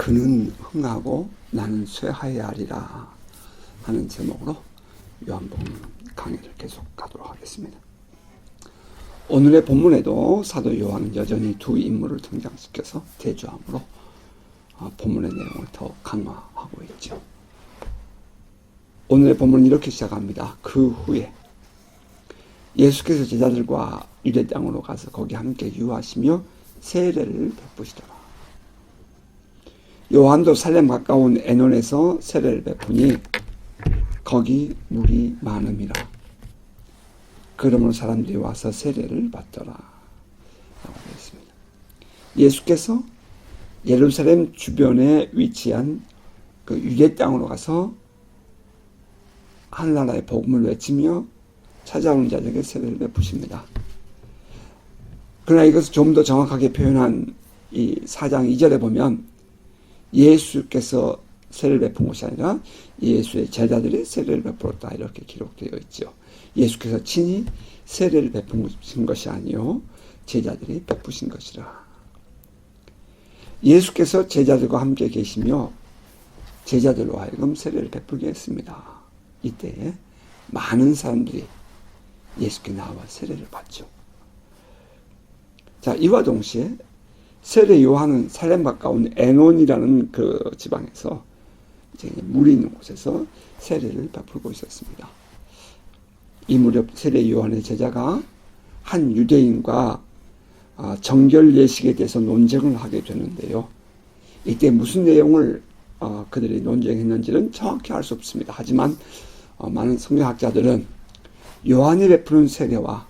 그는 흥하고 나는 쇠하여야 하리라 하는 제목으로 요한복음 강의를 계속 가도록 하겠습니다. 오늘의 본문에도 사도 요한은 여전히 두 인물을 등장시켜서 대조함으로 본문의 내용을 더 강화하고 있죠. 오늘의 본문은 이렇게 시작합니다. 그 후에 예수께서 제자들과 유대 땅으로 가서 거기 함께 유하시며 세례를 베푸시더라. 요한도 살렘 가까운 에논에서 세례를 베푸니 거기 물이 많음이라. 그러므로 사람들이 와서 세례를 받더라 라고 되어 있습니다. 예수께서 예루살렘 주변에 위치한 그 유대 땅으로 가서 하늘나라의 복음을 외치며 찾아오는 자들에게 세례를 베푸십니다. 그러나 이것을 좀 더 정확하게 표현한 이 4장 2절에 보면 예수께서 세례를 베푼 것이 아니라 예수의 제자들이 세례를 베풀었다 이렇게 기록되어 있죠. 예수께서 친히 세례를 베푸신 것이 아니요 제자들이 베푸신 것이라. 예수께서 제자들과 함께 계시며 제자들로 하여금 세례를 베풀게 했습니다. 이때 많은 사람들이 예수께 나와 세례를 받죠. 자, 이와 동시에 세례 요한은 살렘 가까운 에논이라는 그 지방에서 이제 물이 있는 곳에서 세례를 베풀고 있었습니다. 이 무렵 세례 요한의 제자가 한 유대인과 정결 예식에 대해서 논쟁을 하게 되는데요. 이때 무슨 내용을 그들이 논쟁했는지는 정확히 알 수 없습니다. 하지만 많은 성경학자들은 요한이 베푸는 세례와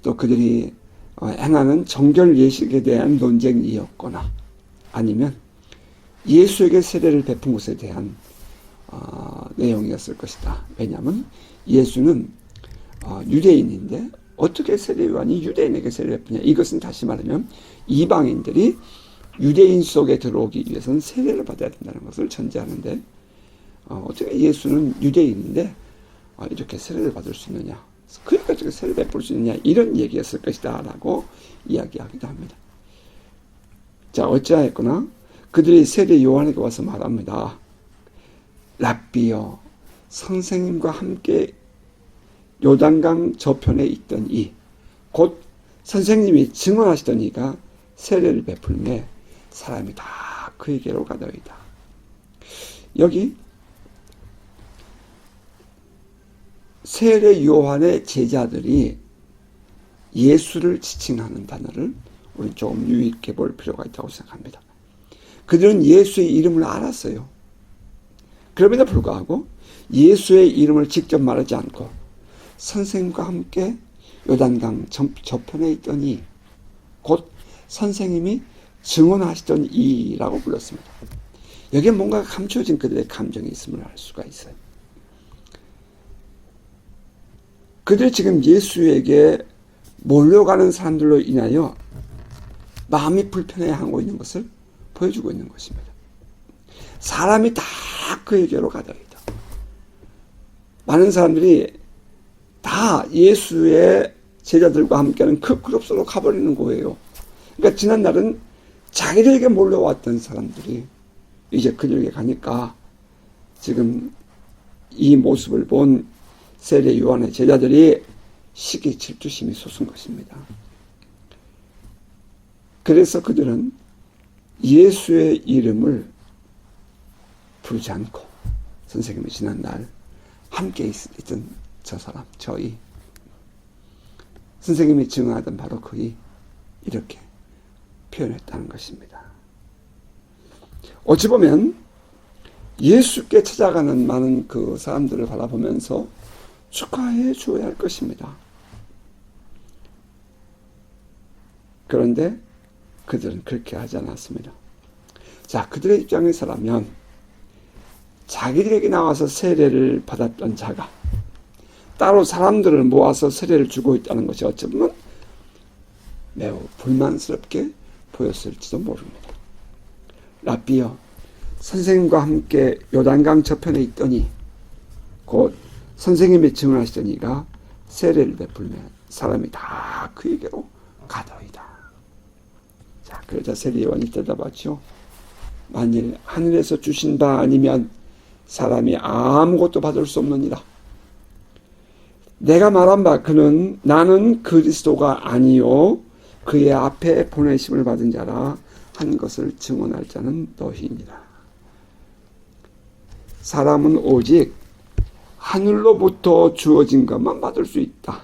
또 그들이 행하는 정결 예식에 대한 논쟁이었거나 아니면 예수에게 세례를 베푼 것에 대한 내용이었을 것이다. 왜냐하면 예수는 유대인인데 어떻게 세례 요한이 유대인에게 세례를 베푸냐. 이것은 다시 말하면 이방인들이 유대인 속에 들어오기 위해서는 세례를 받아야 된다는 것을 전제하는데 어떻게 예수는 유대인인데 이렇게 세례를 받을 수 있느냐. 그러니까 어떻게 세례를 베풀 수 있느냐. 이런 얘기였을 것이다 라고 이야기하기도 합니다. 자, 어찌하였거나 그들이 세례 요한에게 와서 말합니다. 랍비여, 선생님과 함께 요단강 저편에 있던 이, 곧 선생님이 증언하시던 이가 세례를 베풀매 사람이 다 그에게로 가더이다. 여기 세례 요한의 제자들이 예수를 지칭하는 단어를 우리 조금 유익해 볼 필요가 있다고 생각합니다. 그들은 예수의 이름을 알았어요. 그럼에도 불구하고 예수의 이름을 직접 말하지 않고 선생님과 함께 요단강 저편에 있더니 곧 선생님이 증언하시던 이라고 불렀습니다. 여기에 뭔가 감춰진 그들의 감정이 있음을 알 수가 있어요. 그들이 지금 예수에게 몰려가는 사람들로 인하여 마음이 불편해하고 있는 것을 보여주고 있는 것입니다. 사람이 다 그에게로 가더이다. 많은 사람들이 다 예수의 제자들과 함께하는 그 그룹 속으로 가버리는 거예요. 그러니까 지난날은 자기들에게 몰려왔던 사람들이 이제 그들에게 가니까 지금 이 모습을 본 세례 요한의 제자들이 시기 질투심이 솟은 것입니다. 그래서 그들은 예수의 이름을 부르지 않고 선생님이 지난날 함께 있던 저 사람, 저희 선생님이 증언하던 바로 그이 이렇게 표현했다는 것입니다. 어찌 보면 예수께 찾아가는 많은 그 사람들을 바라보면서 축하해 주어야 할 것입니다. 그런데 그들은 그렇게 하지 않았습니다. 자, 그들의 입장에서라면 자기들에게 나와서 세례를 받았던 자가 따로 사람들을 모아서 세례를 주고 있다는 것이 어쩌면 매우 불만스럽게 보였을지도 모릅니다. 랍비여, 선생님과 함께 요단강 저편에 있더니 곧 선생님이 증언하시던 이가 세례를 베풀면 사람이 다 그에게로 가더이다. 자, 그러자 세례 요한이 대답하죠. 만일 하늘에서 주신 바 아니면 사람이 아무것도 받을 수 없느니라. 내가 말한 바 그는 나는 그리스도가 아니요 그의 앞에 보내심을 받은 자라 한 것을 증언할 자는 너희니라. 사람은 오직 하늘로부터 주어진 것만 받을 수 있다.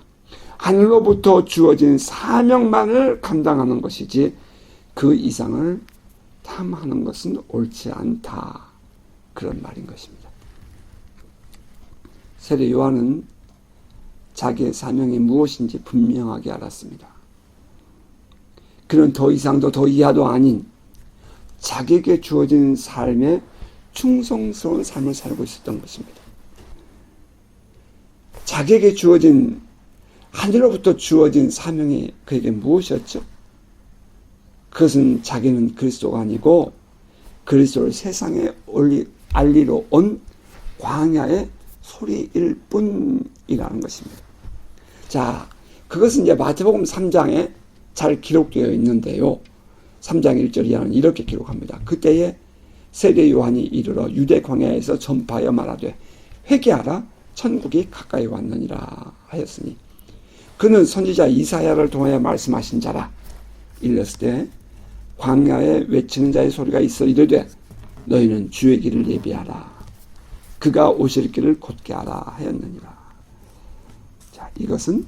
하늘로부터 주어진 사명만을 감당하는 것이지 그 이상을 탐하는 것은 옳지 않다. 그런 말인 것입니다. 세례 요한은 자기의 사명이 무엇인지 분명하게 알았습니다. 그는 더 이상도 더 이하도 아닌 자기에게 주어진 삶에 충성스러운 삶을 살고 있었던 것입니다. 자기에게 주어진 하늘로부터 주어진 사명이 그에게 무엇이었죠? 그것은 자기는 그리스도가 아니고 그리스도를 세상에 알리러 온 광야의 소리일 뿐이라는 것입니다. 자, 그것은 이제 마태복음 3장에 잘 기록되어 있는데요. 3장 1절 이하는 이렇게 기록합니다. 그때에 세례 요한이 이르러 유대 광야에서 전파하여 말하되 회개하라 천국이 가까이 왔느니라 하였으니 그는 선지자 이사야를 통하여 말씀하신 자라. 일렀을 때 광야에 외치는 자의 소리가 있어 이르되 너희는 주의 길을 예비하라. 그가 오실 길을 곧게 하라 하였느니라. 자, 이것은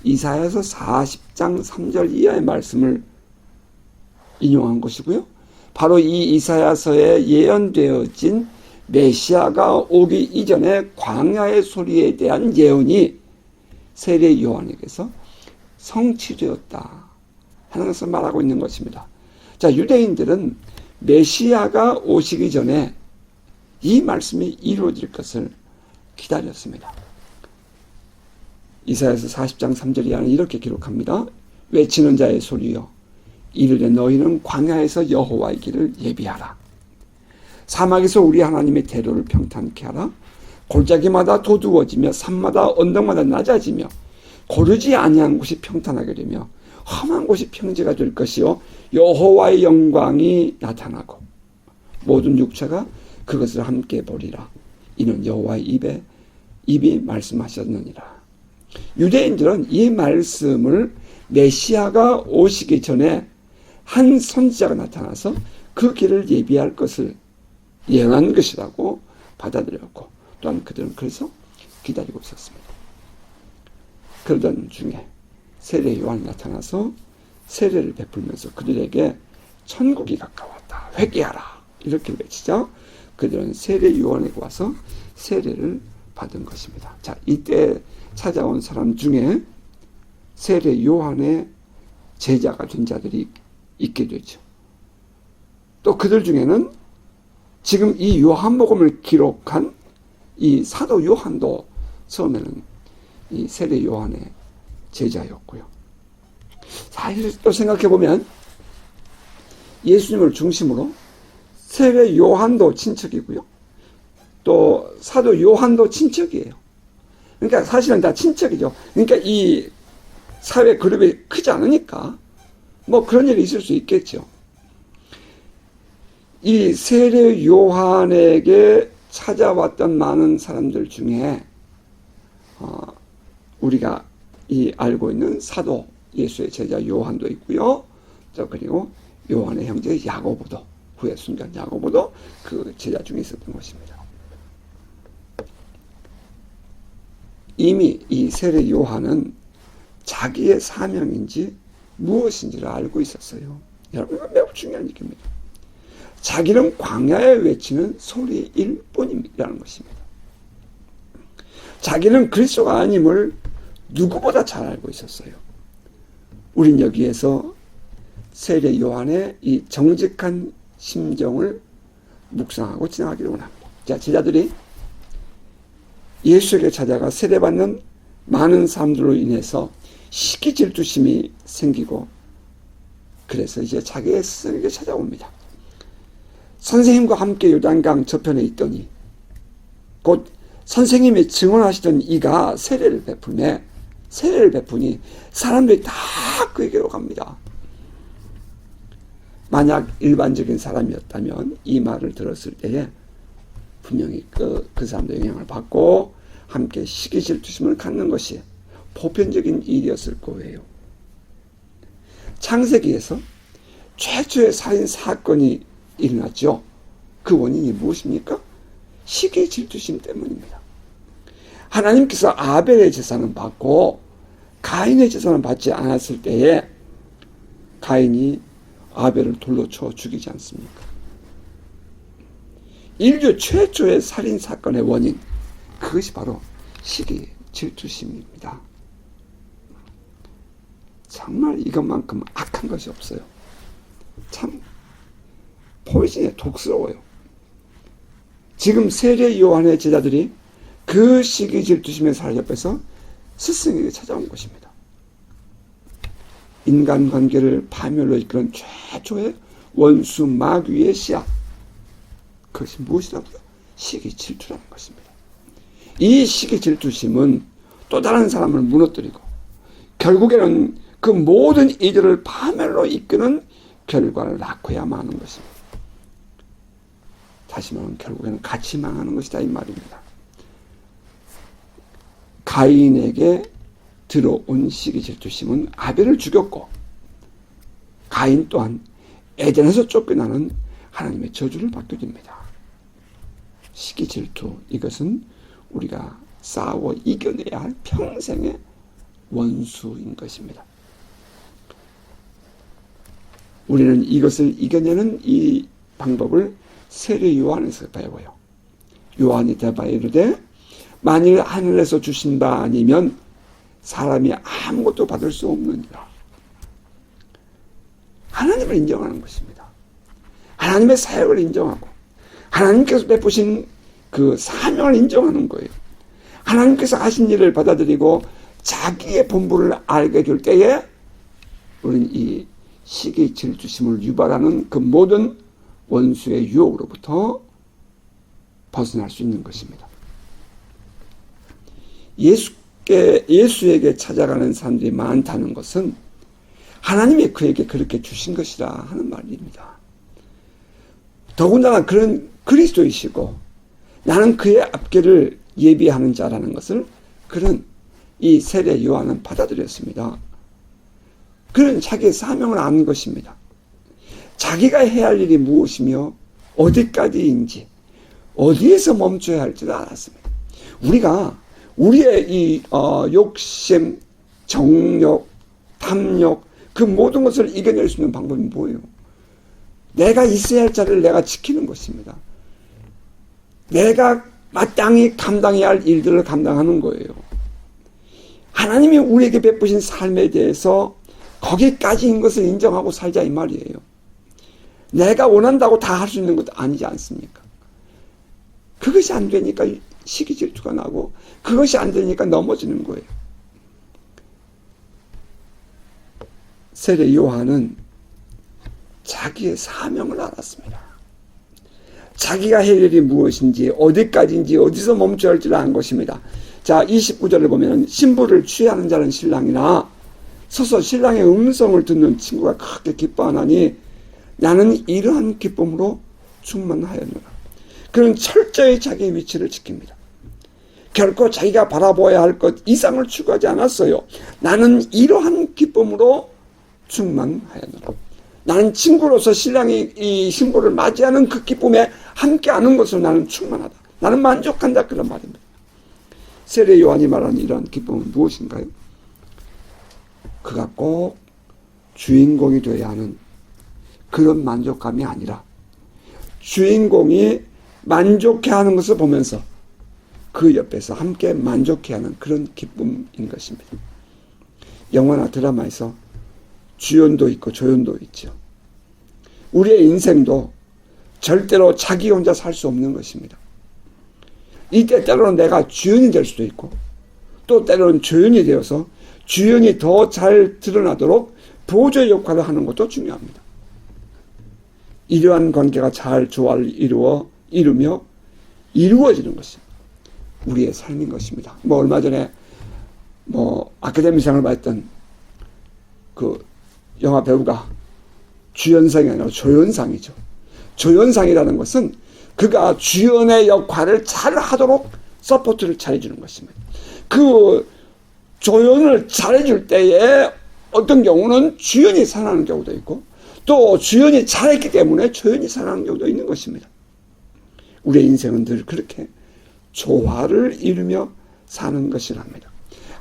이사야서 40장 3절 이하의 말씀을 인용한 것이고요. 바로 이 이사야서에 예언되어진 메시아가 오기 이전에 광야의 소리에 대한 예언이 세례 요한에게서 성취되었다 하는 것을 말하고 있는 것입니다. 자, 유대인들은 메시아가 오시기 전에 이 말씀이 이루어질 것을 기다렸습니다. 이사야서 40장 3절 이하는 이렇게 기록합니다. 외치는 자의 소리여 이르되 너희는 광야에서 여호와의 길을 예비하라. 사막에서 우리 하나님의 대로를 평탄케 하라. 골짜기마다 도두어지며 산마다 언덕마다 낮아지며 고르지 아니한 곳이 평탄하게 되며 험한 곳이 평지가 될 것이요 여호와의 영광이 나타나고 모든 육체가 그것을 함께 보리라. 이는 여호와의 입이 말씀하셨느니라. 유대인들은 이 말씀을 메시아가 오시기 전에 한 선지자가 나타나서 그 길을 예비할 것을 예언한 것이라고 받아들였고 또한 그들은 그래서 기다리고 있었습니다. 그러던 중에 세례 요한이 나타나서 세례를 베풀면서 그들에게 천국이 가까웠다. 회개하라. 이렇게 외치자 그들은 세례 요한에게 와서 세례를 받은 것입니다. 자, 이때 찾아온 사람 중에 세례 요한의 제자가 된 자들이 있게 되죠. 또 그들 중에는 지금 이 요한복음을 기록한 이 사도 요한도 처음에는 이 세례 요한의 제자였고요. 사실 또 생각해보면 예수님을 중심으로 세례 요한도 친척이고요. 또 사도 요한도 친척이에요. 그러니까 사실은 다 친척이죠. 그러니까 이 사회 그룹이 크지 않으니까 뭐 그런 일이 있을 수 있겠죠. 이 세례 요한에게 찾아왔던 많은 사람들 중에 우리가 이 알고 있는 사도 예수의 제자 요한도 있고요. 또 그리고 요한의 형제 야고보도 후에 순교한 야고보도 그 제자 중에 있었던 것입니다. 이미 이 세례 요한은 자기의 사명인지 무엇인지를 알고 있었어요. 여러분, 이건 매우 중요한 얘기입니다. 자기는 광야에 외치는 소리일 뿐이라는 것입니다. 자기는 그리스도가 아님을 누구보다 잘 알고 있었어요. 우린 여기에서 세례 요한의 이 정직한 심정을 묵상하고 지나가기를 원합니다. 자, 제자들이 예수에게 찾아가 세례받는 많은 사람들로 인해서 시기 질투심이 생기고 그래서 이제 자기의 스승에게 찾아옵니다. 선생님과 함께 요단강 저편에 있더니 곧 선생님이 증언하시던 이가 세례를 베푸니 사람들이 다 그에게로 갑니다. 만약 일반적인 사람이었다면 이 말을 들었을 때에 분명히 그 사람도 영향을 받고 함께 시기 질투심을 갖는 것이 보편적인 일이었을 거예요. 창세기에서 최초의 살인 사건이 일어났죠. 그 원인이 무엇입니까? 시기 질투심 때문입니다. 하나님께서 아벨의 제사는 받고 가인의 제사는 받지 않았을 때에 가인이 아벨을 돌로 쳐 죽이지 않습니까? 인류 최초의 살인 사건의 원인, 그것이 바로 시기 질투심입니다. 정말 이것만큼 악한 것이 없어요. 참 포이즌에 독스러워요. 지금 세례 요한의 제자들이 그 시기 질투심의 살 옆에서 스승에게 찾아온 것입니다. 인간관계를 파멸로 이끄는 최초의 원수 마귀의 씨앗, 그것이 무엇이라고요? 시기 질투라는 것입니다. 이 시기 질투심은 또 다른 사람을 무너뜨리고 결국에는 그 모든 이들을 파멸로 이끄는 결과를 낳고야만 하는 것입니다. 다시 말하면 결국에는 같이 망하는 것이다 이 말입니다. 가인에게 들어온 시기 질투심은 아벨을 죽였고 가인 또한 에덴에서 쫓겨나는 하나님의 저주를 받게 됩니다. 시기 질투, 이것은 우리가 싸워 이겨내야 할 평생의 원수인 것입니다. 우리는 이것을 이겨내는 이 방법을 세례 요한에서 배워요. 요한이 대답하여 이르되 만일 하늘에서 주신 바 아니면 사람이 아무것도 받을 수 없느니라. 하나님을 인정하는 것입니다. 하나님의 사역을 인정하고 하나님께서 베푸신 그 사명을 인정하는 거예요. 하나님께서 하신 일을 받아들이고 자기의 본분을 알게 될 때에 우리는 이 시기 질투심을 유발하는 그 모든 원수의 유혹으로부터 벗어날 수 있는 것입니다. 예수에게 찾아가는 사람들이 많다는 것은 하나님이 그에게 그렇게 주신 것이라 하는 말입니다. 더군다나 그런 그리스도이시고 나는 그의 앞길을 예비하는 자라는 것을 그런 이 세례 요한은 받아들였습니다. 그는 자기의 사명을 아는 것입니다. 자기가 해야 할 일이 무엇이며 어디까지인지 어디에서 멈춰야 할지를 알았습니다. 우리가 우리의 이 욕심, 정욕, 탐욕 그 모든 것을 이겨낼 수 있는 방법이 뭐예요? 내가 있어야 할 자리를 내가 지키는 것입니다. 내가 마땅히 감당해야 할 일들을 감당하는 거예요. 하나님이 우리에게 베푸신 삶에 대해서 거기까지인 것을 인정하고 살자 이 말이에요. 내가 원한다고 다 할 수 있는 것도 아니지 않습니까? 그것이 안 되니까 시기 질투가 나고 그것이 안 되니까 넘어지는 거예요. 세례 요한은 자기의 사명을 알았습니다. 자기가 할 일이 무엇인지 어디까지인지 어디서 멈춰야 할지를 안 것입니다. 자, 29절을 보면 신부를 취하는 자는 신랑이나 서서 신랑의 음성을 듣는 친구가 크게 기뻐하나니 나는 이러한 기쁨으로 충만하였노라. 그는 철저히 자기의 위치를 지킵니다. 결코 자기가 바라보아야 할 것 이상을 추구하지 않았어요. 나는 이러한 기쁨으로 충만하였노라. 나는 친구로서 신랑이 이 신부를 맞이하는 그 기쁨에 함께하는 것으로 나는 충만하다. 나는 만족한다. 그런 말입니다. 세례 요한이 말하는 이러한 기쁨은 무엇인가요? 그가 꼭 주인공이 되어야 하는 그런 만족감이 아니라 주인공이 만족해하는 것을 보면서 그 옆에서 함께 만족해하는 그런 기쁨인 것입니다. 영화나 드라마에서 주연도 있고 조연도 있죠. 우리의 인생도 절대로 자기 혼자 살 수 없는 것입니다. 이때 때로는 내가 주연이 될 수도 있고 또 때로는 조연이 되어서 주연이 더 잘 드러나도록 보조 역할을 하는 것도 중요합니다. 이러한 관계가 잘 조화를 이루며 이루어지는 것이 우리의 삶인 것입니다. 얼마 전에 아카데미상을 받았던 그 영화 배우가 주연상이 아니라 조연상이죠. 조연상이라는 것은 그가 주연의 역할을 잘 하도록 서포트를 잘해주는 것입니다. 그 조연을 잘해줄 때에 어떤 경우는 주연이 살아나는 경우도 있고 또 주연이 잘했기 때문에 조연이 살아나는 경우도 있는 것입니다. 우리의 인생은 늘 그렇게 조화를 이루며 사는 것이랍니다.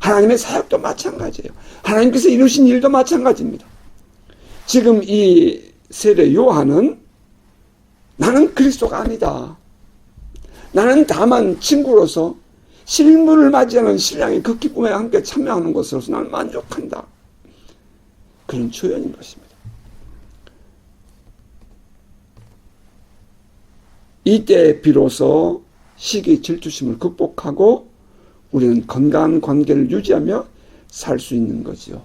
하나님의 사역도 마찬가지예요. 하나님께서 이루신 일도 마찬가지입니다. 지금 이 세례 요한은 나는 그리스도가 아니다. 나는 다만 친구로서 신부를 맞이하는 신랑이 그 기쁨에 함께 참여하는 것으로서 나는 만족한다. 그런 조연인 것입니다. 이때 비로소 시기 질투심을 극복하고 우리는 건강한 관계를 유지하며 살 수 있는 거지요.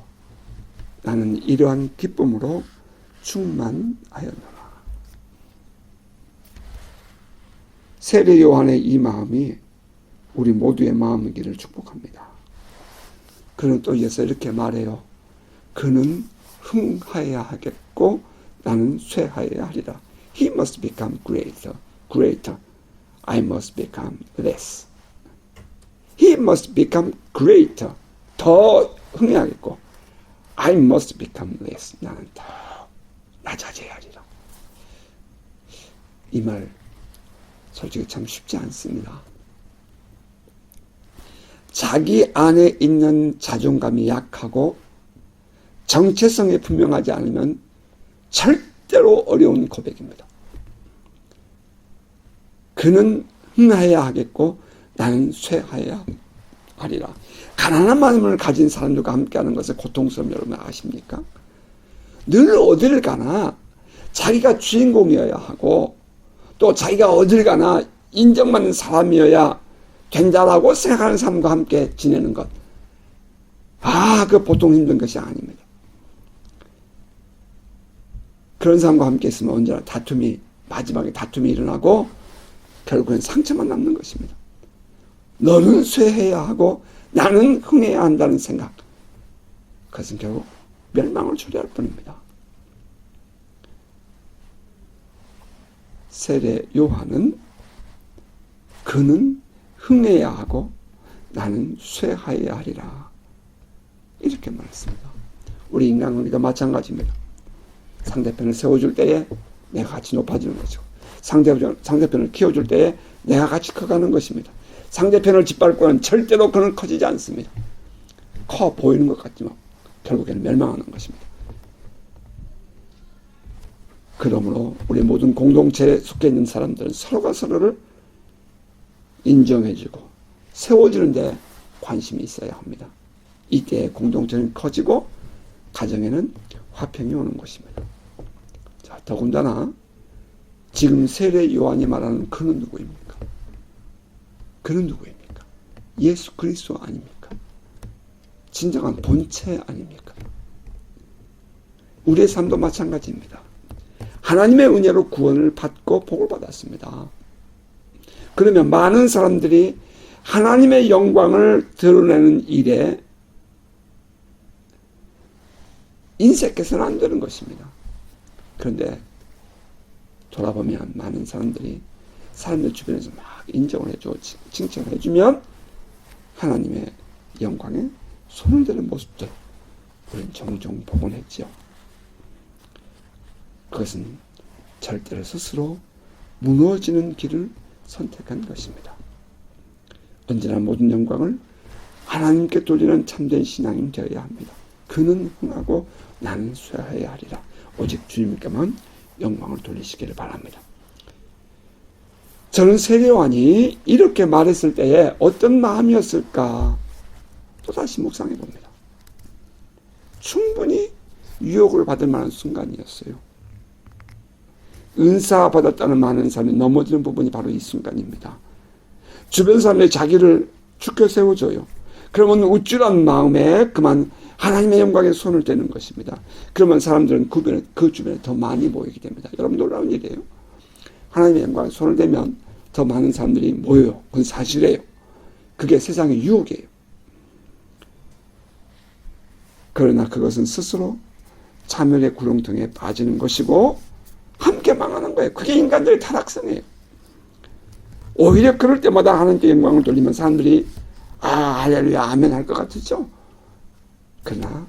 나는 이러한 기쁨으로 충만하였노라. 세례 요한의 이 마음이 우리 모두의 마음이기를 축복합니다. 그는 또 이어서 이렇게 말해요. 그는 흥하여야 하겠고 나는 쇠하여야 하리라. He must become greater. I must become less. He must become greater. 더 흥해야겠고 I must become less. 나는 더 낮아져야 하리라. 이 말 솔직히 참 쉽지 않습니다. 자기 안에 있는 자존감이 약하고 정체성이 분명하지 않으면 절대로 어려운 고백입니다. 그는 흥하여야 하겠고 나는 쇠하여야 하리라. 가난한 마음을 가진 사람들과 함께하는 것을 고통스러운 여러분 아십니까? 늘 어디를 가나 자기가 주인공이어야 하고 또 자기가 어딜 가나 인정받는 사람이어야 된다라고 생각하는 사람과 함께 지내는 것. 그 보통 힘든 것이 아닙니다. 그런 사람과 함께 있으면 언제나 마지막에 다툼이 일어나고 결국엔 상처만 남는 것입니다. 너는 쇠해야 하고 나는 흥해야 한다는 생각. 그것은 결국 멸망을 초래할 뿐입니다. 세례 요한은 그는 흥해야 하고 나는 쇠하여야 하리라. 이렇게 말했습니다. 우리 인간관계도 마찬가지입니다. 상대편을 세워줄 때에 내가 같이 높아지는 거죠. 상대편을 키워줄 때에 내가 같이 커가는 것입니다. 상대편을 짓밟고는 절대로 그는 커지지 않습니다. 커 보이는 것 같지만 결국에는 멸망하는 것입니다. 그러므로 우리 모든 공동체에 속해 있는 사람들은 서로가 서로를 인정해주고 세워주는 데 관심이 있어야 합니다. 이때 공동체는 커지고 가정에는 화평이 오는 것입니다. 자, 더군다나 지금 세례 요한이 말하는 그는 누구입니까? 그는 누구입니까? 예수 그리스도 아닙니까? 진정한 본체 아닙니까? 우리의 삶도 마찬가지입니다. 하나님의 은혜로 구원을 받고 복을 받았습니다. 그러면 많은 사람들이 하나님의 영광을 드러내는 일에 인색해서는 안 되는 것입니다. 그런데 돌아보면 많은 사람들이 사람들 주변에서 막 인정을 해주고 칭찬을 해주면 하나님의 영광에 손을 대는 모습들 우리는 종종 보곤 했죠. 그것은 절대로 스스로 무너지는 길을 선택한 것입니다. 언제나 모든 영광을 하나님께 돌리는 참된 신앙인 되어야 합니다. 그는 흥하고 나는 쇠하여야 하리라. 오직 주님께만 영광을 돌리시기를 바랍니다. 저는 세례 요한이 이렇게 말했을 때에 어떤 마음이었을까 또다시 묵상해 봅니다. 충분히 유혹을 받을 만한 순간이었어요. 은사 받았다는 많은 사람이 넘어지는 부분이 바로 이 순간입니다. 주변 사람들이 자기를 축켜 세워줘요. 그러면 우쭐한 마음에 그만 하나님의 영광에 손을 대는 것입니다. 그러면 사람들은 그 주변에 더 많이 모이게 됩니다. 여러분 놀라운 일이에요. 하나님의 영광에 손을 대면 더 많은 사람들이 모여요. 그건 사실이에요. 그게 세상의 유혹이에요. 그러나 그것은 스스로 자멸의 구렁텅이에 빠지는 것이고 함께 망하는 거예요. 그게 인간들의 타락성이에요. 오히려 그럴 때마다 하나님께 영광을 돌리면 사람들이 할렐루야 아멘 할 것 같죠. 그러나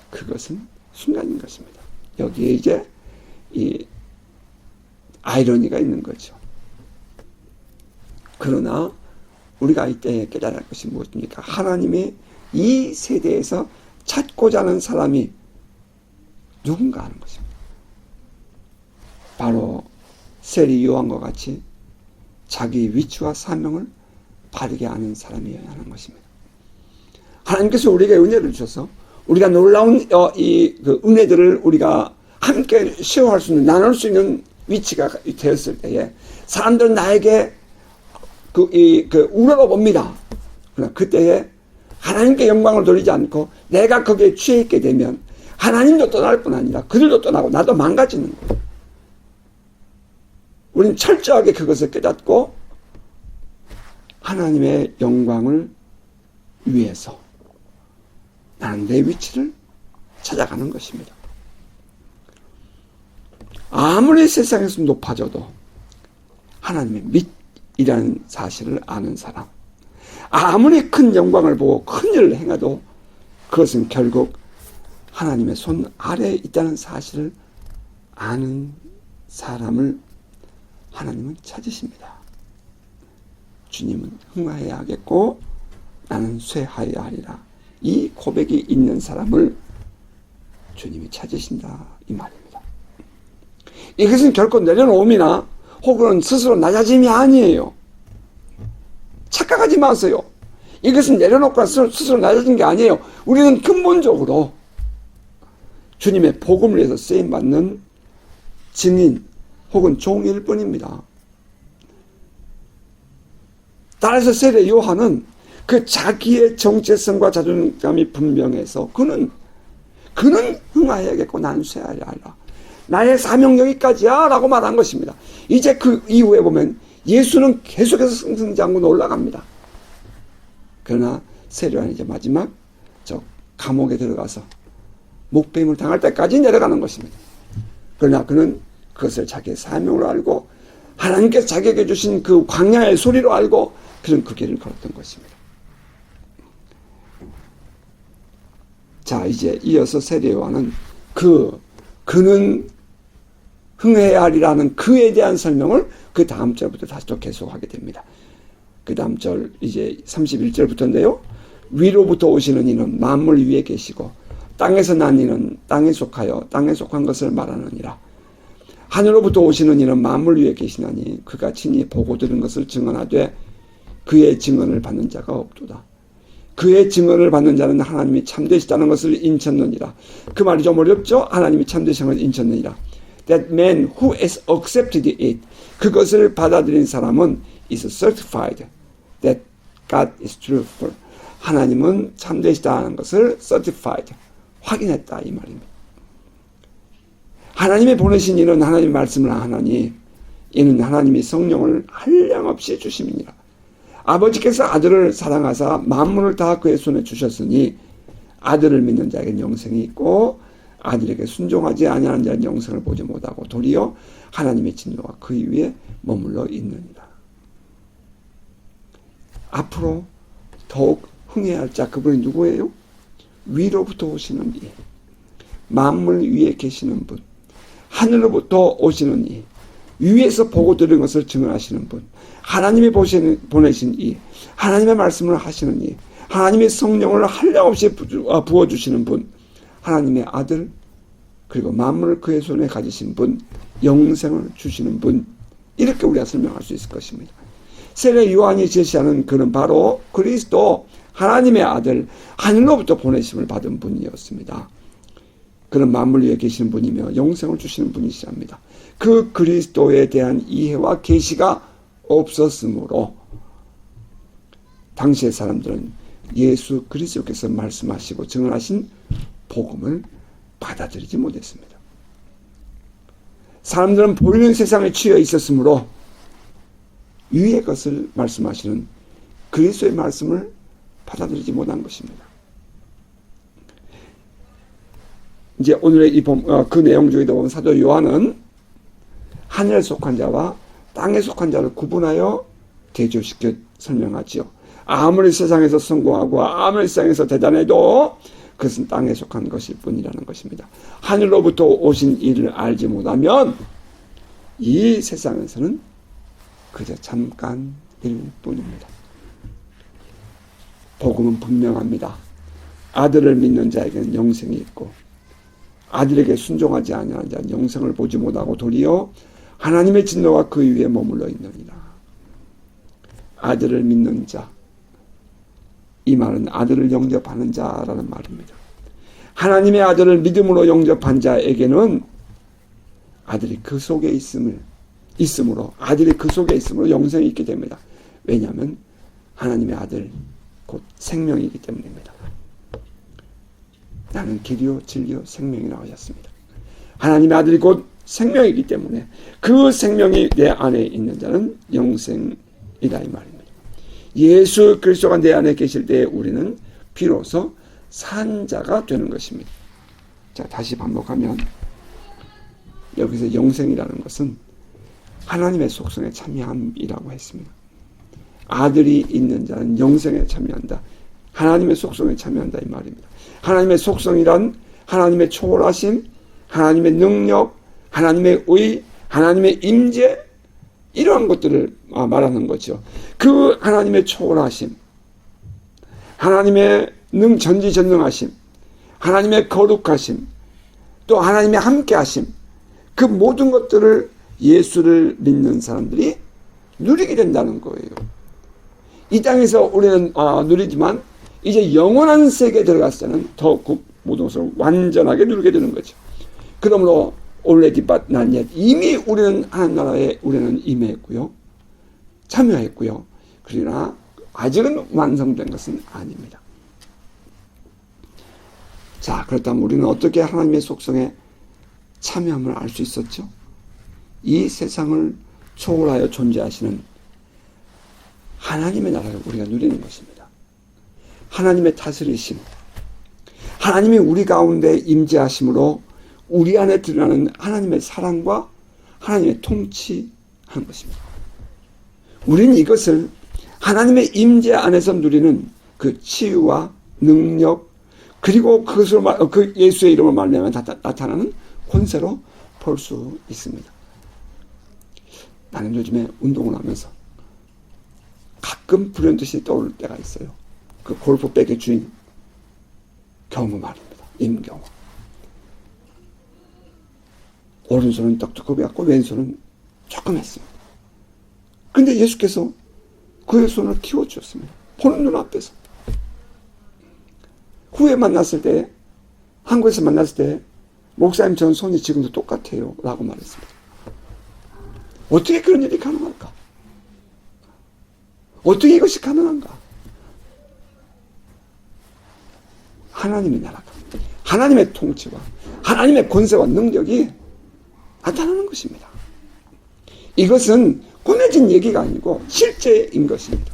그것은 순간인 것입니다. 여기에 이제 이 아이러니가 있는 거죠. 그러나 우리가 이때 깨달을 것이 무엇입니까? 하나님이 이 세대에서 찾고자 하는 사람이 누군가 하는 것입니다. 바로 세리 요한과 같이 자기 위치와 사명을 바르게 아는 사람이어야 하는 것입니다. 하나님께서 우리에게 은혜를 주셔서 우리가 놀라운 그 은혜들을 우리가 함께 쉐어할 수 있는, 나눌 수 있는 위치가 되었을 때에 사람들은 나에게 우러러 봅니다. 그러나 그때에 하나님께 영광을 돌리지 않고 내가 거기에 취해 있게 되면 하나님도 떠날 뿐 아니라 그들도 떠나고 나도 망가지는 거예요. 우리는 철저하게 그것을 깨닫고 하나님의 영광을 위해서 나는 내 위치를 찾아가는 것입니다. 아무리 세상에서 높아져도 하나님의 밑이라는 사실을 아는 사람, 아무리 큰 영광을 보고 큰 일을 행해도 그것은 결국 하나님의 손 아래에 있다는 사실을 아는 사람을 하나님은 찾으십니다. 주님은 흥하여야 하겠고 나는 쇠하여야 하리라. 이 고백이 있는 사람을 주님이 찾으신다 이 말입니다. 이것은 결코 내려놓음이나 혹은 스스로 낮아짐이 아니에요. 착각하지 마세요. 이것은 내려놓고 스스로 낮아진 게 아니에요. 우리는 근본적으로 주님의 복음을 위해서 쓰임받는 증인 혹은 종일 뿐입니다. 따라서 세례 요한은 그 자기의 정체성과 자존감이 분명해서 그는 흥하여야겠고 나는 쇠하여야 하라. 나의 사명 여기까지야 라고 말한 것입니다. 이제 그 이후에 보면 예수는 계속해서 승승장구로 올라갑니다. 그러나 세례 요한은 이제 마지막 저 감옥에 들어가서 목배임을 당할 때까지 내려가는 것입니다. 그러나 그는 그것을 자기의 사명으로 알고 하나님께서 자기에게 주신 그 광야의 소리로 알고 그런 그 길을 걸었던 것입니다. 자, 이제 이어서 세례 요한은 그는 흥해야 하리라는 그에 대한 설명을 그 다음 절부터 다시 또 계속하게 됩니다. 그 다음 절 이제 31절부터인데요. 위로부터 오시는 이는 만물 위에 계시고 땅에서 난 이는 땅에 속하여 땅에 속한 것을 말하느니라. 하늘로부터 오시는 이는 만물 위에 계시나니 그가 친히 보고 들은 것을 증언하되 그의 증언을 받는 자가 없도다. 그의 증언을 받는 자는 하나님이 참되시다는 것을 인쳤느니라. 그 말이 좀 어렵죠? 하나님이 참되시다는 것을 인쳤느니라. That man who has accepted it, 그것을 받아들인 사람은 is certified that God is truthful. 하나님은 참되시다는 것을 certified, 확인했다 이 말입니다. 하나님이 보내신 이는 하나님의 말씀을 하나니 이는 하나님이 성령을 한량없이 주심이니라. 아버지께서 아들을 사랑하사 만물을 다 그의 손에 주셨으니 아들을 믿는 자에게는 영생이 있고 아들에게 순종하지 아니하는 자는 영생을 보지 못하고 도리어 하나님의 진노가 그 위에 머물러 있느니라. 앞으로 더욱 흥해야 할 자 그분이 누구예요? 위로부터 오시는 이, 만물 위에 계시는 분, 하늘로부터 오시는 이, 위에서 보고 들은 것을 증언하시는 분, 하나님이 보내신 이, 하나님의 말씀을 하시는 이, 하나님의 성령을 한량없이 부어주시는 분, 하나님의 아들, 그리고 만물을 그의 손에 가지신 분, 영생을 주시는 분, 이렇게 우리가 설명할 수 있을 것입니다. 세례 요한이 제시하는 그는 바로 그리스도, 하나님의 아들, 하늘로부터 보내심을 받은 분이었습니다. 그는 만물 위에 계시는 분이며 영생을 주시는 분이시랍니다. 그 그리스도에 대한 이해와 계시가 없었으므로 당시의 사람들은 예수 그리스도께서 말씀하시고 증언하신 복음을 받아들이지 못했습니다. 사람들은 보이는 세상에 취해 있었으므로 위의 것을 말씀하시는 그리스도의 말씀을 받아들이지 못한 것입니다. 이제 오늘의 그 내용 중에도 보면 사도 요한은 하늘에 속한 자와 땅에 속한 자를 구분하여 대조시켜 설명하지요. 아무리 세상에서 성공하고 아무리 세상에서 대단해도 그것은 땅에 속한 것일 뿐이라는 것입니다. 하늘로부터 오신 이를 알지 못하면 이 세상에서는 그저 잠깐일 뿐입니다. 복음은 분명합니다. 아들을 믿는 자에게는 영생이 있고 아들에게 순종하지 아니하는 자는 영생을 보지 못하고 도리어 하나님의 진노가 그 위에 머물러 있느니라. 아들을 믿는 자, 이 말은 아들을 영접하는 자라는 말입니다. 하나님의 아들을 믿음으로 영접한 자에게는 아들이 그 속에 있음으로 아들이 그 속에 있음으로 영생이 있게 됩니다. 왜냐하면 하나님의 아들 곧 생명이기 때문입니다. 나는 길이요 진리요 생명이라고 하셨습니다. 하나님의 아들이 곧 생명이기 때문에 그 생명이 내 안에 있는 자는 영생이다 이 말입니다. 예수 그리스도가 내 안에 계실 때에 우리는 비로소 산 자가 되는 것입니다. 자, 다시 반복하면 여기서 영생이라는 것은 하나님의 속성에 참여함이라고 했습니다. 아들이 있는 자는 영생에 참여한다. 하나님의 속성에 참여한다 이 말입니다. 하나님의 속성이란 하나님의 초월하심, 하나님의 능력, 하나님의 의, 하나님의 임재 이러한 것들을 말하는 거죠. 그 하나님의 초월하심, 하나님의 전지전능하심, 하나님의 거룩하심, 또 하나님의 함께하심, 그 모든 것들을 예수를 믿는 사람들이 누리게 된다는 거예요. 이 땅에서 우리는 누리지만 이제 영원한 세계에 들어갔을 때는 더 그 모든 것을 완전하게 누리게 되는 거죠. 그러므로 already but not yet, 이미 우리는 하나님 나라에 우리는 임했고요, 참여했고요. 그러나 아직은 완성된 것은 아닙니다. 자, 그렇다면 우리는 어떻게 하나님의 속성에 참여함을 알 수 있었죠? 이 세상을 초월하여 존재하시는 하나님의 나라를 우리가 누리는 것입니다. 하나님의 다스리심, 하나님이 우리 가운데 임재하심으로 우리 안에 드러나는 하나님의 사랑과 하나님의 통치하는 것입니다. 우리는 이것을 하나님의 임재 안에서 누리는 그 치유와 능력, 그리고 그것으로 그 예수의 이름을 말미암아 나타나는 권세로 볼 수 있습니다. 나는 요즘에 운동을 하면서 가끔 불현듯이 떠오를 때가 있어요. 그 골프백의 주인 경우 말입니다. 임경우. 오른손은 떡두꺼비 같고 왼손은 조금 했습니다. 그런데 예수께서 그의 손을 키워주셨습니다. 보는 눈앞에서. 후에 만났을 때, 한국에서 만났을 때 목사님 전 손이 지금도 똑같아요 라고 말했습니다. 어떻게 그런 일이 가능할까? 어떻게 이것이 가능한가? 하나님의 나라가, 하나님의 통치와 하나님의 권세와 능력이 나타나는 것입니다. 이것은 꾸며진 얘기가 아니고 실제인 것입니다.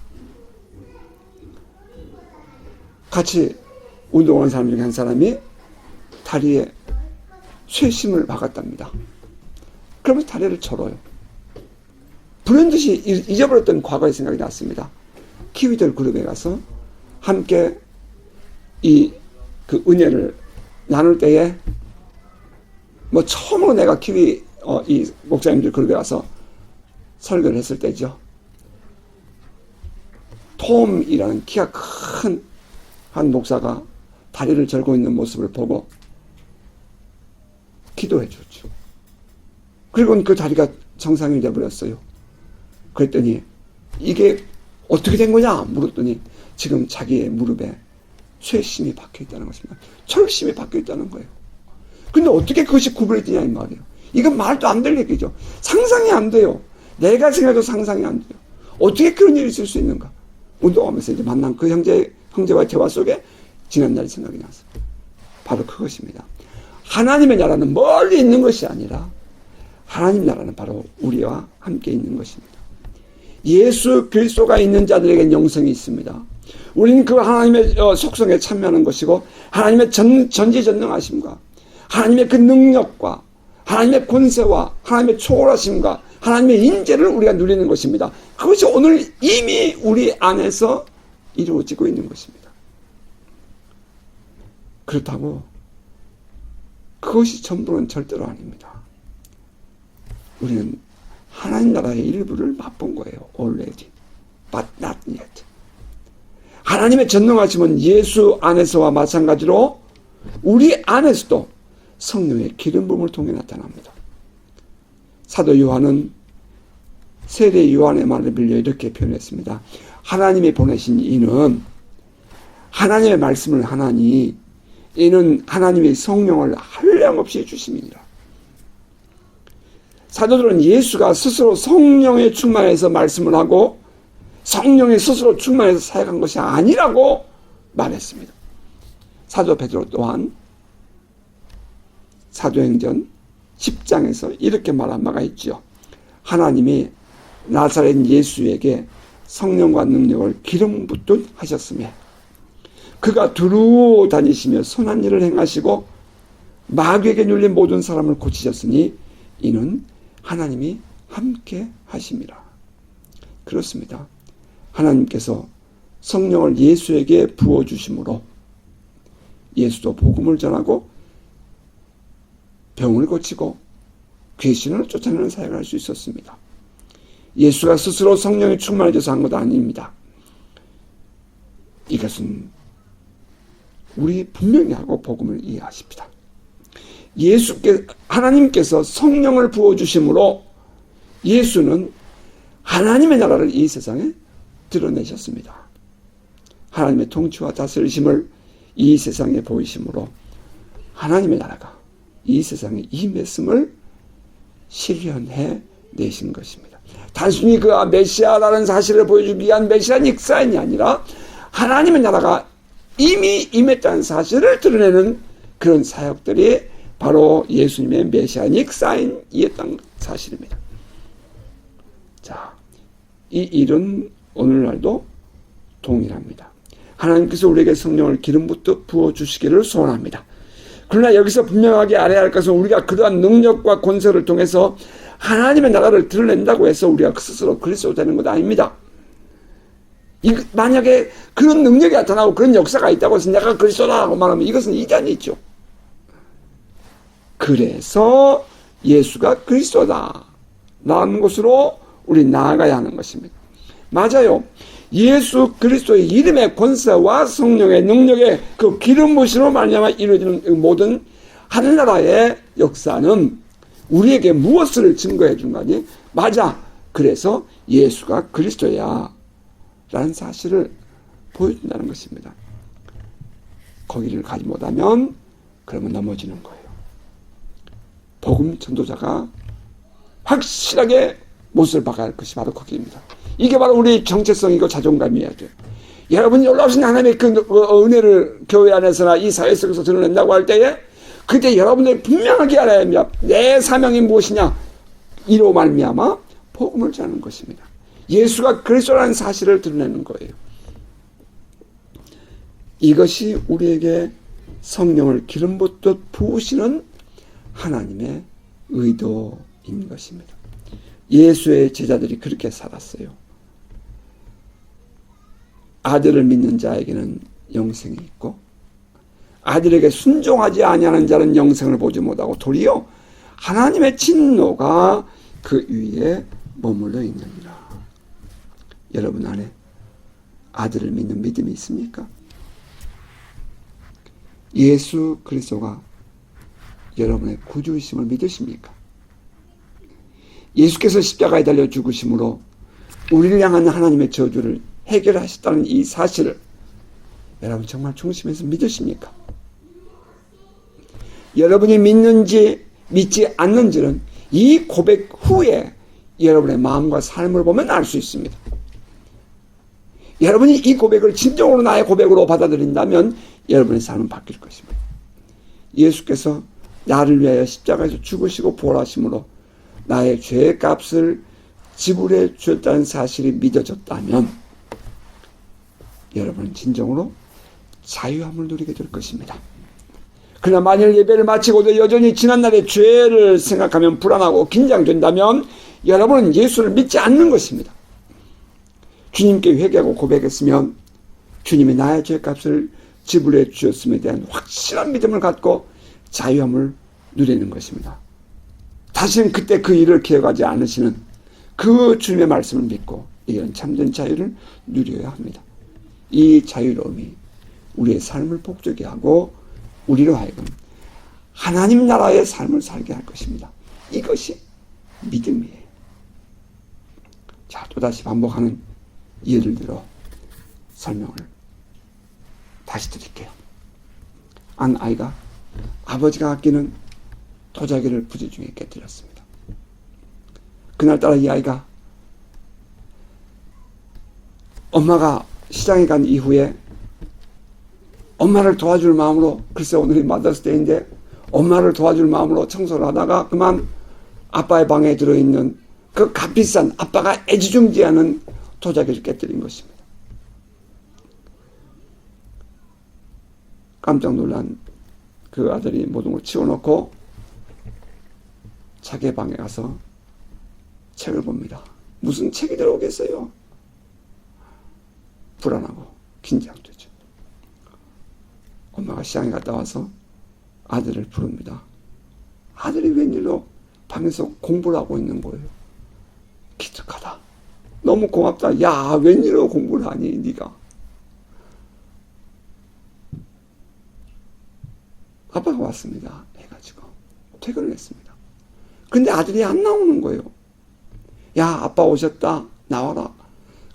같이 운동하는 사람 중에 한 사람이 다리에 쇠심을 박았답니다. 그러면서 다리를 절어요. 불현듯이 잊어버렸던 과거의 생각이 났습니다. 키위들 그룹에 가서 함께 그 은혜를 나눌 때에 처음으로 내가 이 목사님들 그룹에 가서 설교를 했을 때죠. 톰이라는 키가 큰 한 목사가 다리를 절고 있는 모습을 보고 기도해 줬죠. 그리고 그 다리가 정상이 되어버렸어요. 그랬더니 이게 어떻게 된 거냐 물었더니 지금 자기의 무릎에 쇠심이 박혀 있다는 것입니다. 철심이 박혀 있다는 거예요. 근데 어떻게 그것이 구분되냐 이 말이에요. 이건 말도 안 될 얘기죠. 상상이 안 돼요. 내가 생각해도 상상이 안 돼요. 어떻게 그런 일이 있을 수 있는가? 운동하면서 이제 만난 그 형제와의 대화 속에 지난날 생각이 났어요. 바로 그것입니다. 하나님의 나라는 멀리 있는 것이 아니라 하나님 나라는 바로 우리와 함께 있는 것입니다. 예수 그리스도가 있는 자들에게는 영생이 있습니다. 우리는 그 하나님의 속성에 참여하는 것이고 하나님의 전지전능하심과 하나님의 그 능력과 하나님의 권세와 하나님의 초월하심과 하나님의 인재를 우리가 누리는 것입니다. 그것이 오늘 이미 우리 안에서 이루어지고 있는 것입니다. 그렇다고 그것이 전부는 절대로 아닙니다. 우리는 하나님 나라의 일부를 맛본 거예요. already, but not yet. 하나님의 전능하심은 예수 안에서와 마찬가지로 우리 안에서도 성령의 기름 부음을 통해 나타납니다. 사도 요한은 세례 요한의 말을 빌려 이렇게 표현했습니다. 하나님이 보내신 이는 하나님의 말씀을 하나니 이는 하나님의 성령을 한량없이 주심이니라. 사도들은 예수가 스스로 성령에 충만해서 말씀을 하고 성령에 스스로 충만해서 사역한 것이 아니라고 말했습니다. 사도 베드로 또한 사도행전 10장에서 이렇게 말한 바가 있죠. 하나님이 나사렛 예수에게 성령과 능력을 기름 붓듯 하셨으며 그가 두루 다니시며 선한 일을 행하시고 마귀에게 눌린 모든 사람을 고치셨으니 이는 하나님이 함께 하심이라. 그렇습니다. 하나님께서 성령을 예수에게 부어주심으로 예수도 복음을 전하고 병을 고치고 귀신을 쫓아내는 사역을 할 수 있었습니다. 예수가 스스로 성령에 충만해져서 한 것도 아닙니다. 이것은 우리 분명히 하고 복음을 이해하십니다. 하나님께서 성령을 부어주심으로 예수는 하나님의 나라를 이 세상에 드러내셨습니다. 하나님의 통치와 다스리심을 이 세상에 보이심으로 하나님의 나라가 이 세상에 임했음을 실현해 내신 것입니다. 단순히 그 메시아라는 사실을 보여주기 위한 메시아닉 사인이 아니라 하나님의 나라가 이미 임했다는 사실을 드러내는 그런 사역들이 바로 예수님의 메시아닉 사인이었던 사실입니다. 자, 이 일은 오늘날도 동일합니다. 하나님께서 우리에게 성령을 기름 붓듯 부어주시기를 소원합니다. 그러나 여기서 분명하게 알아야 할 것은 우리가 그러한 능력과 권세를 통해서 하나님의 나라를 드러낸다고 해서 우리가 스스로 그리스도 되는 것 아닙니다. 만약에 그런 능력이 나타나고 그런 역사가 있다고 해서 내가 그리스도라고 말하면 이것은 이단이죠. 그래서 예수가 그리스도다 라는 것으로 우리 나아가야 하는 것입니다. 맞아요. 예수 그리스도의 이름의 권세와 성령의 능력의 그 기름 부으심으로 말미암아 이루어지는 모든 하늘나라의 역사는 우리에게 무엇을 증거해 준 거니? 맞아. 그래서 예수가 그리스도야 라는 사실을 보여준다는 것입니다. 거기를 가지 못하면 그러면 넘어지는 거예요. 복음 전도자가 확실하게 못을 박아야 할 것이 바로 거기입니다. 이게 바로 우리 정체성이고 자존감이어야 돼요. 여러분이 놀라우신 하나님의 그 은혜를 교회 안에서나 이 사회 속에서 드러낸다고 할 때에 그때 여러분들이 분명하게 알아야 합니다. 내 사명이 무엇이냐? 이로 말미암아 복음을 전하는 것입니다. 예수가 그리스도라는 사실을 드러내는 거예요. 이것이 우리에게 성령을 기름 붓듯 부으시는 하나님의 의도인 것입니다. 예수의 제자들이 그렇게 살았어요. 아들을 믿는 자에게는 영생이 있고 아들에게 순종하지 아니하는 자는 영생을 보지 못하고 도리어 하나님의 진노가 그 위에 머물러 있느니라. 여러분 안에 아들을 믿는 믿음이 있습니까? 예수 그리스도가 여러분의 구주이심을 믿으십니까? 예수께서 십자가에 달려 죽으심으로 우리를 향한 하나님의 저주를 해결하셨다는 이 사실을 여러분 정말 중심에서 믿으십니까? 여러분이 믿는지 믿지 않는지는 이 고백 후에 여러분의 마음과 삶을 보면 알 수 있습니다. 여러분이 이 고백을 진정으로 나의 고백으로 받아들인다면 여러분의 삶은 바뀔 것입니다. 예수께서 나를 위하여 십자가에서 죽으시고 부활하심으로 나의 죄의 값을 지불해 주었다는 사실이 믿어졌다면 여러분은 진정으로 자유함을 누리게 될 것입니다. 그러나 만일 예배를 마치고도 여전히 지난날의 죄를 생각하면 불안하고 긴장된다면 여러분은 예수를 믿지 않는 것입니다. 주님께 회개하고 고백했으면 주님이 나의 죄값을 지불해 주셨음에 대한 확실한 믿음을 갖고 자유함을 누리는 것입니다. 다시는 그때 그 일을 기억하지 않으시는 그 주님의 말씀을 믿고 이런 참된 자유를 누려야 합니다. 이 자유로움이 우리의 삶을 복되게 하고 우리로 하여금 하나님 나라의 삶을 살게 할 것입니다. 이것이 믿음이에요. 자, 또다시 반복하는 예를 들어 설명을 다시 드릴게요. 한 아이가 아버지가 아끼는 도자기를 부재 중에 깨뜨렸습니다. 그날따라 이 아이가 엄마가 시장에 간 이후에 엄마를 도와줄 마음으로, 글쎄 오늘이 마더스데이인데 엄마를 도와줄 마음으로 청소를 하다가 그만 아빠의 방에 들어있는 그 값비싼 아빠가 애지중지하는 도자기를 깨뜨린 것입니다. 깜짝 놀란 그 아들이 모든 걸 치워놓고 자기의 방에 가서 책을 봅니다. 무슨 책이 들어오겠어요? 불안하고 긴장되죠. 엄마가 시장에 갔다 와서 아들을 부릅니다. 아들이 웬일로 방에서 공부를 하고 있는 거예요. 기특하다. 너무 고맙다. 야, 웬일로 공부를 하니 네가. 아빠가 왔습니다. 해가지고 퇴근을 했습니다. 근데 아들이 안 나오는 거예요. 야, 아빠 오셨다. 나와라.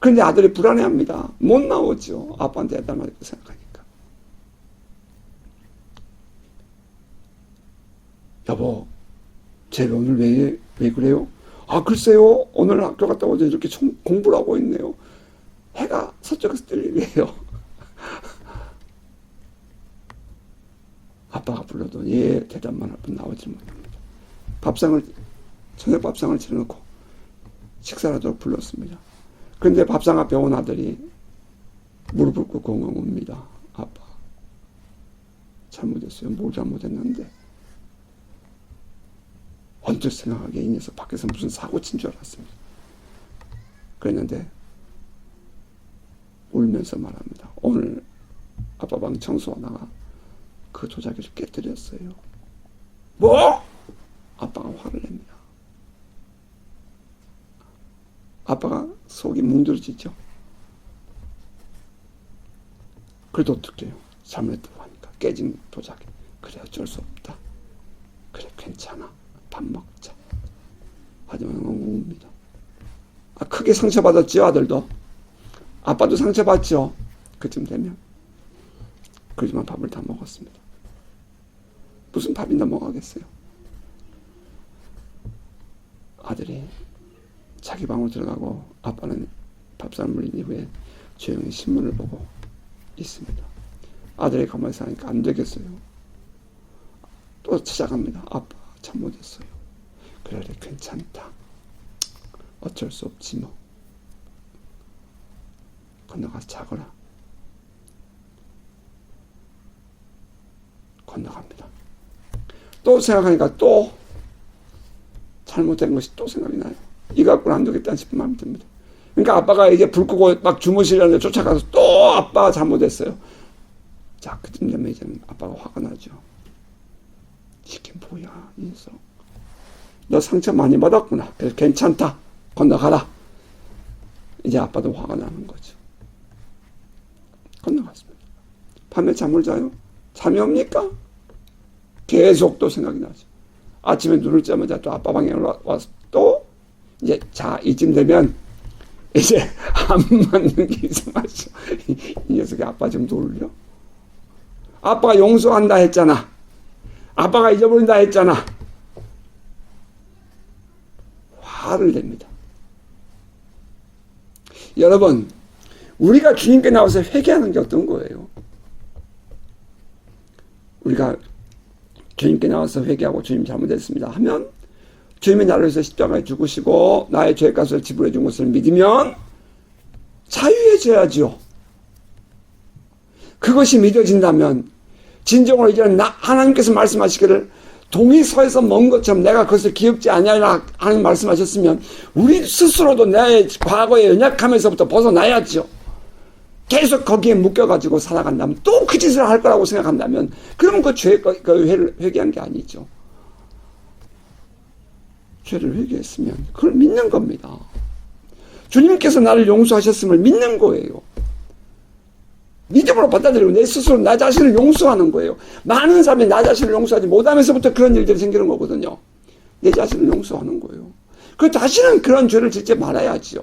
그런데 아들이 불안해합니다. 못 나오죠. 아빠한테 해달라고 생각하니까. 여보, 쟤 오늘 왜 그래요? 아, 글쎄요. 오늘 학교 갔다 오자 이렇게 공부를 하고 있네요. 해가 서쪽에서 뜰 일이에요. 아빠가 불러도 대답만 할 뿐 나오지 못합니다. 저녁 밥상을 차려놓고 식사를 하도록 불렀습니다. 그런데 밥상 앞에 온 아들이 무릎을 꿇고 웅웅웁니다. 아빠, 잘못했어요. 뭘 잘못했는데. 언뜻 생각하기에 이 녀석 밖에서 무슨 사고 친 줄 알았습니다. 그랬는데 울면서 말합니다. 오늘 아빠 방 청소하다가 그 도자기를 깨뜨렸어요. 뭐? 아빠가 화를 냅니다. 아빠가 속이 뭉들어지죠. 그래도 어떡해요. 잘못했다고 하니까 깨진 도자기. 그래, 어쩔 수 없다. 그래, 괜찮아. 밥 먹자. 하지만 웅웅입니다. 크게 상처받았죠. 아들도. 아빠도 상처받죠. 그쯤 되면. 그렇지만 밥을 다 먹었습니다. 무슨 밥이 넘어가겠어요. 아들이 자기 방으로 들어가고 아빠는 밥상을 물린 이후에 조용히 신문을 보고 있습니다. 아들이 가만히 있으니까 안 되겠어요. 또 찾아갑니다. 아빠 잘못했어요. 그래, 괜찮다. 어쩔 수 없지 뭐. 건너가서 자거라. 건너갑니다. 또 생각하니까 또 잘못된 것이 또 생각이 나요. 이거 갖고는 안 되겠다 싶은 마음이 듭니다. 그러니까 아빠가 이제 불 끄고 막 주무시려는데 쫓아가서 또 아빠가 잘못했어요. 자, 그쯤 되면 이제 아빠가 화가 나죠. 이게 뭐야, 이 녀석. 너 상처 많이 받았구나. 그래서 괜찮다. 건너가라. 이제 아빠도 화가 나는 거죠. 건너갔습니다. 밤에 잠을 자요? 잠이 옵니까? 계속 또 생각이 나죠. 아침에 눈을 뜨자마자 또 아빠 방에 와서 또 이제 자, 이쯤 되면 이제 안 맞는 게 이상하죠. 이 녀석이 아빠 좀 놀려? 아빠가 용서한다 했잖아. 아빠가 잊어버린다 했잖아. 화를 냅니다. 여러분, 우리가 주님께 나와서 회개하는 게 어떤 거예요? 우리가 주님께 나와서 회개하고 주님 잘못했습니다 하면 주님이 나를 위해서 십자가에 죽으시고 나의 죄값을 지불해 준 것을 믿으면 자유해져야죠. 그것이 믿어진다면 진정으로 이제는 하나님께서 말씀하시기를 동이 서에서 먼 것처럼 내가 그것을 기억지 아니하리라 하는 말씀하셨으면 우리 스스로도 내 과거의 연약함에서부터 벗어나야죠. 계속 거기에 묶여가지고 살아간다면 또 그 짓을 할 거라고 생각한다면 그러면 그 회를 회개한 게 아니죠. 죄를 회개했으면 그걸 믿는 겁니다. 주님께서 나를 용서하셨음을 믿는 거예요. 믿음으로 받아들이고 내 스스로 나 자신을 용서하는 거예요. 많은 사람이 나 자신을 용서하지 못하면서부터 그런 일들이 생기는 거거든요. 내 자신을 용서하는 거예요. 그 다시는 그런 죄를 짓지 말아야죠.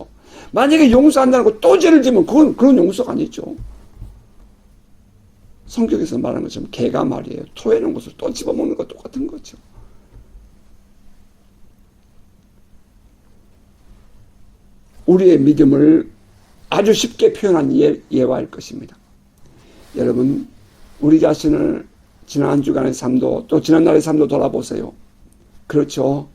만약에 용서한다는 거 또 죄를 지면 그건 용서가 아니죠. 성경에서 말하는 것처럼 개가 말이에요. 토해놓은 것을 또 집어먹는 것 똑같은 거죠. 우리의 믿음을 아주 쉽게 표현한 예화일 것입니다. 여러분, 우리 자신을 지난 한 주간의 삶도 또 지난날의 삶도 돌아보세요. 그렇죠.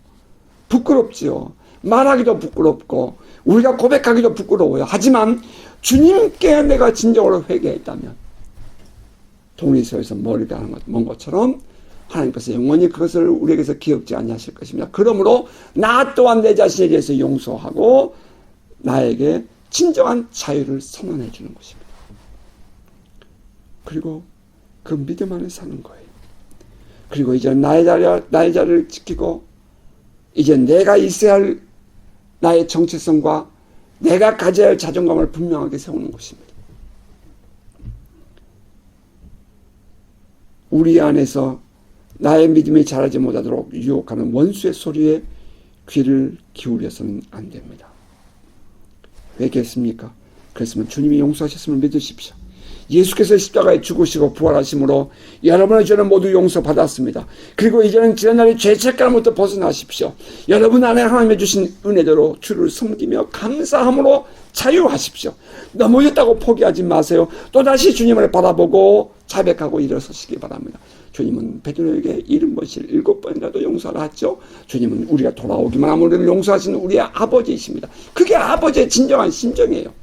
부끄럽지요. 말하기도 부끄럽고 우리가 고백하기도 부끄러워요. 하지만 주님께 내가 진정으로 회개했다면 동이서에서 머리가 먼 것처럼 하나님께서 영원히 그것을 우리에게서 기억지 아니하실 것입니다. 그러므로 나 또한 내 자신에 대해서 용서하고 나에게 진정한 자유를 선언해 주는 것입니다. 그리고 그 믿음 안에 사는 거예요. 그리고 이제 나의 자리를 지키고 이제 내가 있어야 할 나의 정체성과 내가 가져야 할 자존감을 분명하게 세우는 것입니다. 우리 안에서 나의 믿음이 자라지 못하도록 유혹하는 원수의 소리에 귀를 기울여서는 안 됩니다. 회개했습니까? 그랬으면 주님이 용서하셨음을 믿으십시오. 예수께서 십자가에 죽으시고 부활하심으로 여러분의 죄는 모두 용서받았습니다. 그리고 이제는 지난날의 죄책감부터 벗어나십시오. 여러분 안에 하나님이 주신 은혜대로 주를 섬기며 감사함으로 자유하십시오. 넘어졌다고 포기하지 마세요. 또다시 주님을 바라보고 자백하고 일어서시기 바랍니다. 주님은 베드로에게 70번씩 7번이라도 용서를 하죠. 주님은 우리가 돌아오기만 하면 우리를 용서하시는 우리의 아버지이십니다. 그게 아버지의 진정한 심정이에요.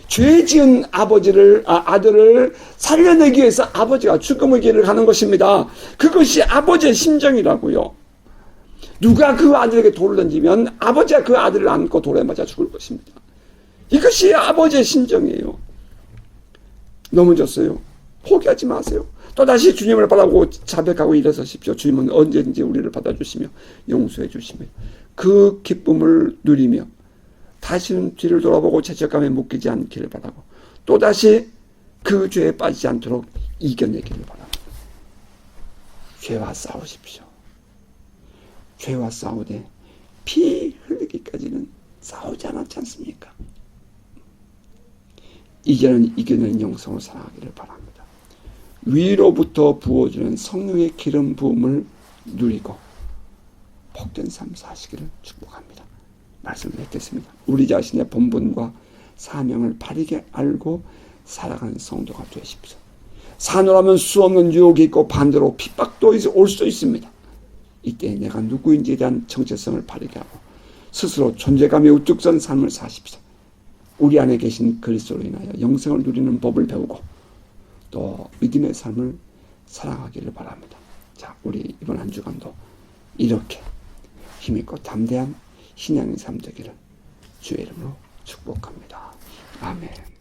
죄 지은 아들을 살려내기 위해서 아버지가 죽음의 길을 가는 것입니다. 그것이 아버지의 심정이라고요. 누가 그 아들에게 돌을 던지면 아버지가 그 아들을 안고 돌에 맞아 죽을 것입니다. 이것이 아버지의 심정이에요. 넘어졌어요. 포기하지 마세요. 또다시 주님을 바라보고 자백하고 일어서십시오. 주님은 언제든지 우리를 받아주시며 용서해 주시며 그 기쁨을 누리며 다시는 뒤를 돌아보고 죄책감에 묶이지 않기를 바라고 또다시 그 죄에 빠지지 않도록 이겨내기를 바랍니다. 죄와 싸우십시오. 죄와 싸우되 피 흘리기까지는 싸우지 않았지 않습니까? 이제는 이겨내는 영성으로 살아가기를 바랍니다. 위로부터 부어주는 성령의 기름 부음을 누리고 복된 삶 사시기를 축복합니다. 말씀을 맺겠습니다. 우리 자신의 본분과 사명을 바르게 알고 살아가는 성도가 되십시오. 사노라면 수없는 유혹이 있고 반대로 핍박도 올 수 있습니다. 이때 내가 누구인지에 대한 정체성을 바르게 하고 스스로 존재감이 우뚝 선 삶을 사십시오. 우리 안에 계신 그리스도로 인하여 영생을 누리는 법을 배우고 또 믿음의 삶을 살아가기를 바랍니다. 자, 우리 이번 한 주간도 이렇게 힘있고 담대한 신앙의 삶 되기를 주의 이름으로 축복합니다. 아멘.